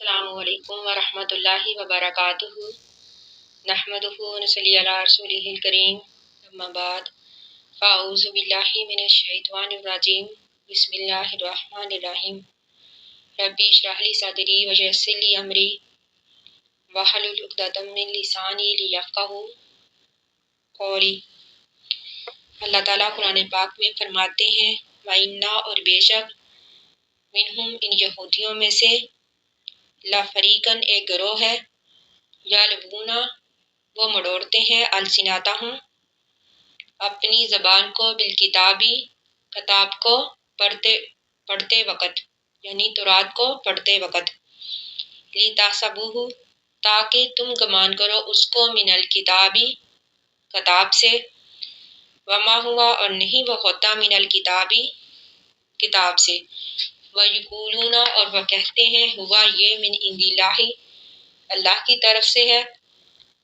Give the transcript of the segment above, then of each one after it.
السلام علیکم ورحمۃ اللہ وبرکاتہ نحمدہ ونصلی علی رسولہ الکریم اما بعد فاعوذ باللہ من الشیطان الرجیم بسم اللہ الرحمن الرحیم ربی اشرح لی صدری ویسر لی امری واحلل عقدۃ من لسانی لیفقہوا قولی۔ اللہ تعالیٰ قرآن پاک میں فرماتے ہیں وَإِنَّا اور بے شک منہم ان یہودیوں میں سے لفریقاً ایک گروہ ہے یلوون وہ مڑوڑتے ہیں السنتہم اپنی زبان کو بالکتابی کتاب کو پڑھتے وقت یعنی تورات کو پڑھتے وقت لتحسبوہ تاکہ تم گمان کرو اس کو من الکتابی کتاب سے وما ہوا اور نہیں وہ ہوتا من الکتابی کتاب سے وَيَقُولُونَ اور وہ کہتے ہیں ہوا یہ من عند اللہ اللہ کی طرف سے ہے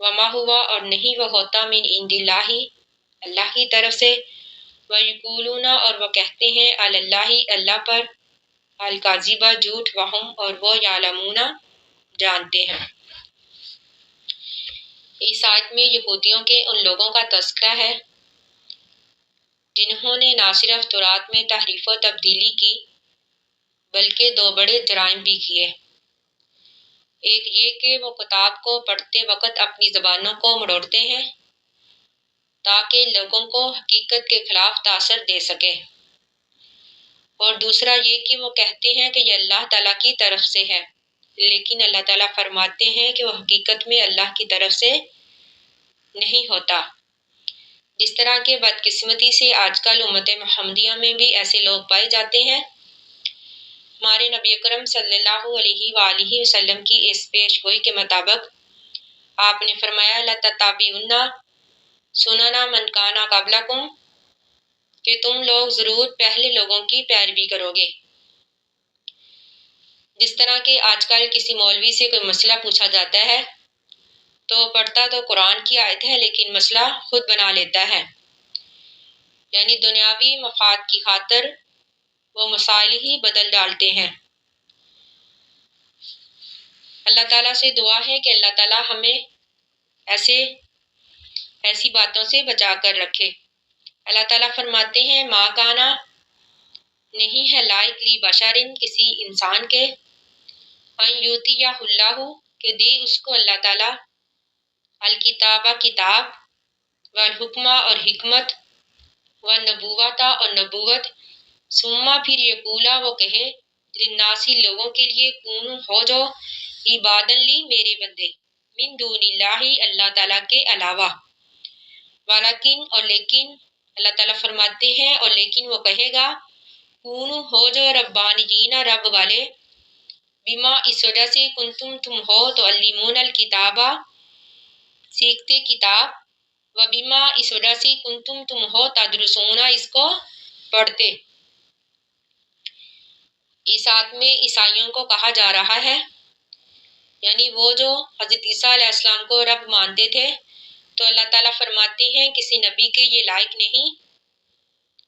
وما ہوا اور نہیں وہ ہوتا من عند اللہ اللہ کی طرف سے وَيَقُولُونَ اور وہ کہتے ہیں علی اللہ اللہ پر الکاذبہ جھوٹ وہم اور وہ یعلمون جانتے ہیں۔ اس آیت میں یہودیوں کے ان لوگوں کا تذکرہ ہے جنہوں نے نہ صرف تورات میں تحریف و تبدیلی کی بلکہ دو بڑے جرائم بھی کیے۔ ایک یہ کہ وہ کتاب کو پڑھتے وقت اپنی زبانوں کو مڑوڑتے ہیں تاکہ لوگوں کو حقیقت کے خلاف تاثر دے سکے، اور دوسرا یہ کہ وہ کہتے ہیں کہ یہ اللہ تعالیٰ کی طرف سے ہے، لیکن اللہ تعالیٰ فرماتے ہیں کہ وہ حقیقت میں اللہ کی طرف سے نہیں ہوتا۔ جس طرح کے بدقسمتی سے آج کل امت محمدیہ میں بھی ایسے لوگ پائے جاتے ہیں۔ ہمارے نبی اکرم صلی اللہ علیہ وآلہ وسلم کی اس پیش گوئی کے مطابق آپ نے فرمایا لَتَتَّبِعُنَّ سُنَنَ مَنْ كَانَ قَبْلَكُمْ کہ تم لوگ ضرور پہلے لوگوں کی پیروی کرو گے۔ جس طرح کہ آج کل کسی مولوی سے کوئی مسئلہ پوچھا جاتا ہے تو پڑھتا تو قرآن کی آیت ہے لیکن مسئلہ خود بنا لیتا ہے، یعنی دنیاوی مفاد کی خاطر وہ مسائل ہی بدل ڈالتے ہیں۔ اللہ تعالیٰ سے دعا ہے کہ اللہ تعالیٰ ہمیں ایسی باتوں سے بچا کر رکھے۔ اللہ تعالیٰ فرماتے ہیں ما کانا نہیں ہے لائق لی بشرن کسی انسان کے ان یؤتیہ اللہ کہ دے اس کو اللہ تعالیٰ الکتابہ کتاب والحکمہ اور حکمت والنبوۃ اور نبوت ثم پھر یقولا وہ کہے للناسی لوگوں کے لیے کونو ہو جو عبادن لی میرے بندے من دون اللہ اللہ تعالیٰ کے علاوہ ولیکن اور لیکن اللہ تعالیٰ فرماتے ہیں اور لیکن وہ کہے گا کونو ہو جو ربانیین رب والے بما اس وجہ سے کنتم تم ہو تعلمون الکتابہ سیکھتے کتاب و بما اس وجہ سے کنتم تم ہو تدرسون اس کو پڑھتے۔ اس آیت میں عیسائیوں کو کہا جا رہا ہے، یعنی وہ جو حضرت عیسیٰ علیہ السلام کو رب مانتے تھے، تو اللہ تعالیٰ فرماتے ہیں کسی نبی کے یہ لائق نہیں،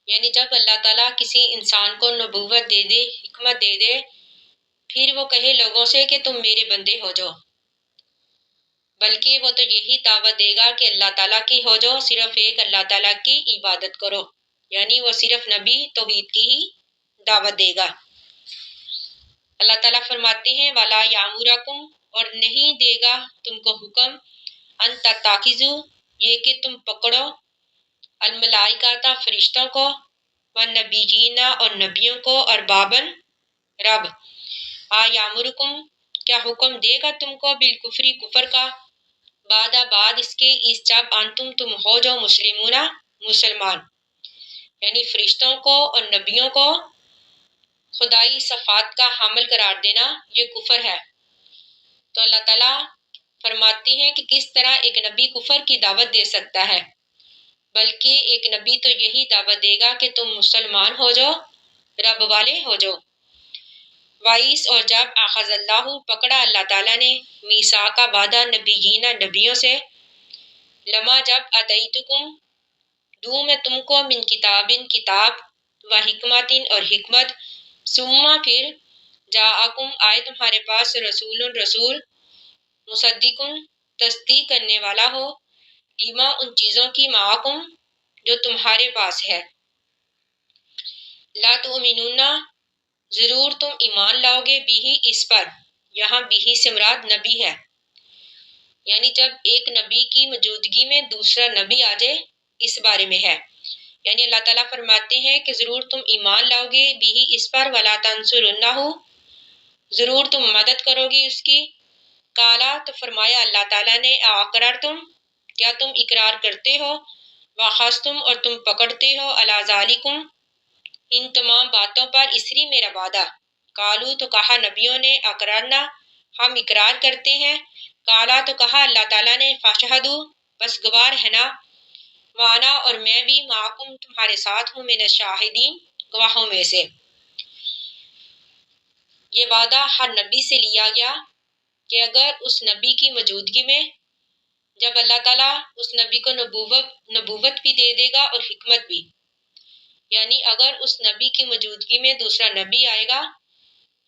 یعنی جب اللہ تعالیٰ کسی انسان کو نبوت دے دے حکمت دے دے پھر وہ کہے لوگوں سے کہ تم میرے بندے ہو جاؤ، بلکہ وہ تو یہی دعوت دے گا کہ اللہ تعالیٰ کی ہو جاؤ، صرف ایک اللہ تعالیٰ کی عبادت کرو، یعنی وہ صرف نبی توحید کی ہی دعوت دے گا۔ اللہ تعالیٰ فرماتے ہیں وَلَا يَأْمُرَكُمْ اور نہیں دے گا تم کو حکم ان تتخذوا یہ کہ تم پکڑو الملائکۃ فرشتوں کو والنبیین اور نبیوں کو اربابن رب یامرکم کیا حکم دے گا تم کو بالکفری کفر کا بعد اس کے اس جب انتم تم ہو جو مسلمان، یعنی فرشتوں کو اور نبیوں کو خدائی صفات کا حامل قرار دینا یہ کفر ہے۔ تو اللہ تعالیٰ فرماتے ہیں کہ کس طرح ایک نبی کفر کی دعوت دے سکتا ہے، بلکہ ایک نبی تو یہی دعوت دے گا کہ تم مسلمان ہو جاؤ، رب والے ہو جاؤ۔ وائس اور جب اخذ اللہ پکڑا اللہ تعالیٰ نے میثاق وعدہ نبیین نبیوں سے لما جب اتیتکم دوں میں تم کو من کتاب و حکمت اور حکمت ثم پھر جاءکم آئے تمہارے پاس رسول مصدقن تصدیق کرنے والا ہو، لیما ان چیزوں کی معکم جو تمہارے پاس ہے، لا تؤمنون ضرور تم ایمان لاؤ گے، بھی اس پر، یہاں بھی سے مراد نبی ہے، یعنی جب ایک نبی کی موجودگی میں دوسرا نبی آ جائے اس بارے میں ہے، یعنی اللہ تعالیٰ فرماتے ہیں کہ ضرور تم ایمان لاؤ گے بھی اس پر، ولا تنصرنہ ضرور تم مدد کرو گی اس کی، کالا تو فرمایا اللہ تعالیٰ نے، اقررتم کیا تم اقرار کرتے ہو، واخذتم اور تم پکڑتے ہو، علی ذالکم ان تمام باتوں پر، اسری میرا وعدہ، قالو تو کہا نبیوں نے، اقررنا ہم اقرار کرتے ہیں، کالا تو کہا اللہ تعالیٰ نے، فاشہدو بس گواہ رہنا، وانا اور میں بھی، معکم تمہارے ساتھ ہوں، من الشاہدین گواہوں میں سے۔ یہ وعدہ ہر نبی سے لیا گیا کہ اگر اس نبی کی موجودگی میں، جب اللہ تعالیٰ اس نبی کو نبوت بھی دے دے گا اور حکمت بھی، یعنی اگر اس نبی کی موجودگی میں دوسرا نبی آئے گا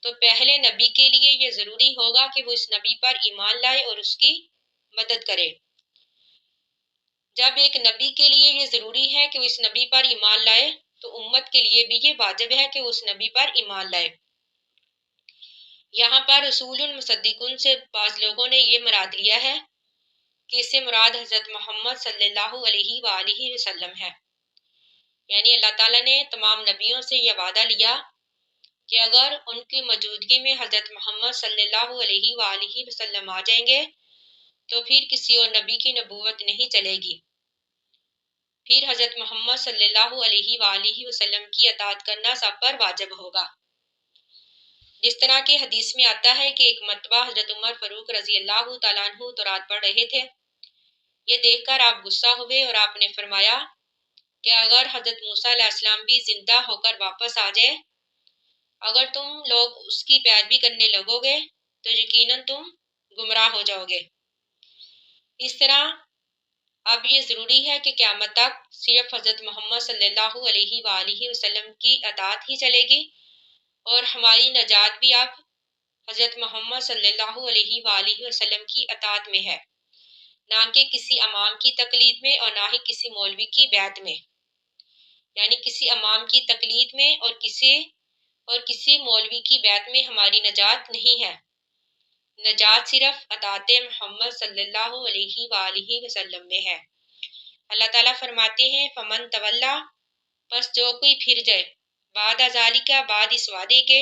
تو پہلے نبی کے لیے یہ ضروری ہوگا کہ وہ اس نبی پر ایمان لائے اور اس کی مدد کرے۔ جب ایک نبی کے لیے یہ ضروری ہے کہ وہ اس نبی پر ایمان لائے تو امت کے لیے بھی یہ واجب ہے کہ وہ اس نبی پر ایمان لائے۔ یہاں پر رسول مصدقون سے بعض لوگوں نے یہ مراد لیا ہے کہ اس سے مراد حضرت محمد صلی اللہ علیہ وآلہ وسلم ہے، یعنی اللہ تعالیٰ نے تمام نبیوں سے یہ وعدہ لیا کہ اگر ان کی موجودگی میں حضرت محمد صلی اللہ علیہ وآلہ وسلم آ جائیں گے تو پھر کسی اور نبی کی نبوت نہیں چلے گی، پھر حضرت محمد صلی اللہ علیہ وآلہ وسلم کی اطاعت کرنا سب پر واجب ہوگا۔ جس طرح کہ حدیث میں آتا ہے کہ ایک مرتبہ حضرت عمر فاروق رضی اللہ تعالیٰ عنہ تورات پڑھ رہے تھے، یہ دیکھ کر آپ غصہ ہوئے اور آپ نے فرمایا کہ اگر حضرت موسیٰ علیہ السلام بھی زندہ ہو کر واپس آ جائے، اگر تم لوگ اس کی پیروی کرنے لگو گے تو یقیناً تم گمراہ ہو جاؤ گے۔ اس طرح اب یہ ضروری ہے کہ قیامت تک صرف حضرت محمد صلی اللہ علیہ وآلہ وسلم کی اطاعت ہی چلے گی، اور ہماری نجات بھی اب حضرت محمد صلی اللہ علیہ وآلہ وسلم کی اطاعت میں ہے، نہ کہ کسی امام کی تقلید میں اور نہ ہی کسی مولوی کی بیعت میں، یعنی کسی امام کی تقلید میں اور کسی مولوی کی بیعت میں ہماری نجات نہیں ہے، نجات صرف اطاعت محمد صلی اللہ علیہ وآلہ وسلم میں ہے۔ اللہ تعالیٰ فرماتے ہیں فمن تولا پس جو کوئی پھر جائے، بعد ذالک بعد اس وعدے کے،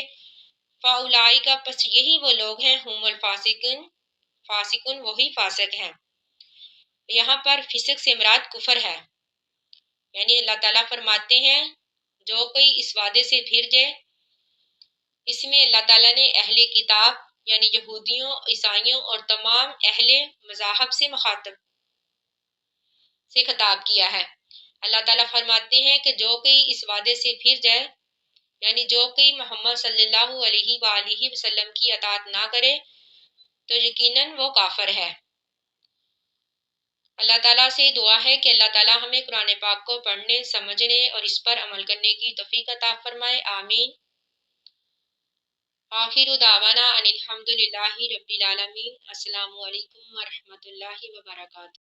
فاولئک پس یہی وہ لوگ ہیں، ہم الفاسقون وہی فاسق ہیں۔ یہاں پر فسق سے مراد کفر ہے، یعنی اللہ تعالیٰ فرماتے ہیں جو کوئی اس وعدے سے پھر جائے، اس میں اللہ تعالیٰ نے اہل کتاب یعنی یہودیوں، عیسائیوں اور تمام اہل مذاہب سے خطاب کیا ہے۔ اللہ تعالیٰ فرماتے ہیں کہ جو کوئی اس وعدے سے پھر جائے، یعنی جو کوئی محمد صلی اللہ علیہ وآلہ وسلم کی اطاعت نہ کرے تو یقیناً وہ کافر ہے۔ اللہ تعالیٰ سے دعا ہے کہ اللہ تعالیٰ ہمیں قرآن پاک کو پڑھنے، سمجھنے اور اس پر عمل کرنے کی توفیق عطا فرمائے، آمین۔ آخر دعوانا ان الحمد للہ رب العالمین۔ السلام علیکم ورحمۃ اللہ وبرکاتہ۔